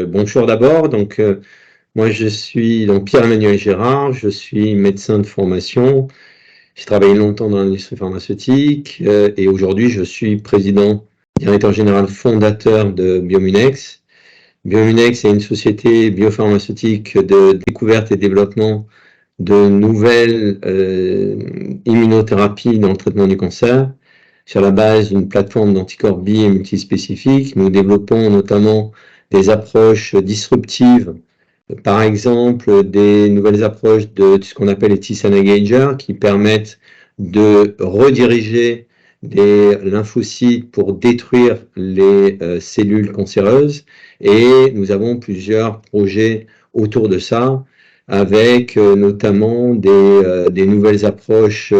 bonjour d'abord. Moi, je suis Pierre-Emmanuel Gérard, je suis médecin de formation. J'ai travaillé longtemps dans l'industrie pharmaceutique et aujourd'hui, je suis président, directeur général fondateur de Biomunex. Biomunex est une société biopharmaceutique de découverte et développement de nouvelles immunothérapies dans le traitement du cancer. Sur la base d'une plateforme d'anticorps bi et multispécifiques, nous développons notamment des approches disruptives, par exemple des nouvelles approches de ce qu'on appelle les T-cell engagers qui permettent de rediriger des lymphocytes pour détruire les cellules cancéreuses. Et nous avons plusieurs projets autour de ça, avec notamment des nouvelles approches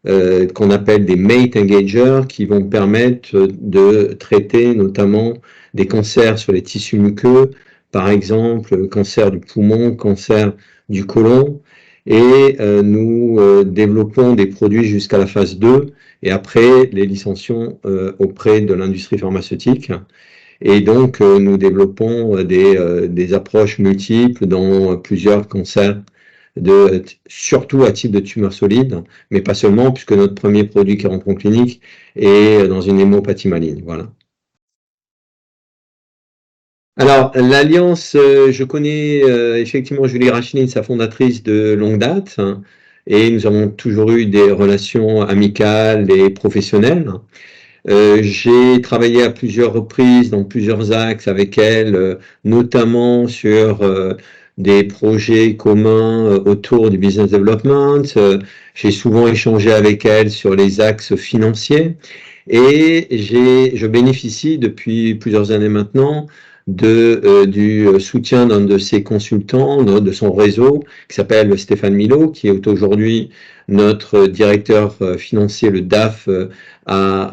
qu'on appelle des mate engagers qui vont permettre de traiter notamment des cancers sur les tissus muqueux, par exemple cancer du poumon, cancer du côlon, et nous développons des produits jusqu'à la phase 2 et après les licencions auprès de l'industrie pharmaceutique. Et donc nous développons des approches multiples dans plusieurs cancers, surtout à type de tumeur solide, mais pas seulement, puisque notre premier produit qui rentre en clinique est dans une hémopathie maligne. Voilà. Alors, l'Alliance, je connais effectivement Julie Racheline, sa fondatrice de longue date, hein, et nous avons toujours eu des relations amicales et professionnelles. J'ai travaillé à plusieurs reprises dans plusieurs axes avec elle, notamment sur des projets communs autour du business development. J'ai souvent échangé avec elle sur les axes financiers et je bénéficie depuis plusieurs années maintenant du soutien d'un de ses consultants, de son réseau, qui s'appelle Stéphane Milo, qui est aujourd'hui notre directeur financier, le DAF, à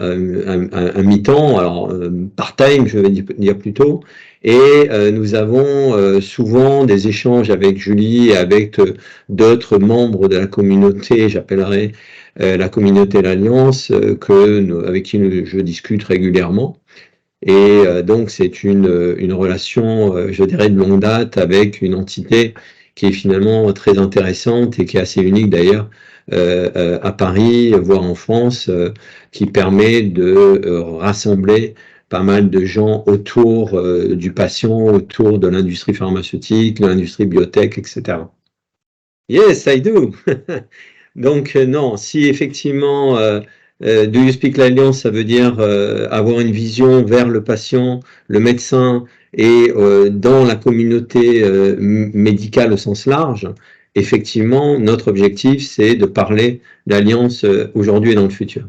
mi-temps, alors part-time, je vais dire plutôt. Et nous avons souvent des échanges avec Julie et avec d'autres membres de la communauté, j'appellerai la communauté l'Alliance, avec qui je discute régulièrement. Et donc, c'est une relation, je dirais, de longue date avec une entité qui est finalement très intéressante et qui est assez unique d'ailleurs à Paris, voire en France, qui permet de rassembler pas mal de gens autour du patient, autour de l'industrie pharmaceutique, de l'industrie biotech, etc. Yes, I do. Donc, non, si effectivement, do you speak l'alliance, ça veut dire avoir une vision vers le patient, le médecin et dans la communauté médicale au sens large, effectivement, notre objectif, c'est de parler d'alliance aujourd'hui et dans le futur.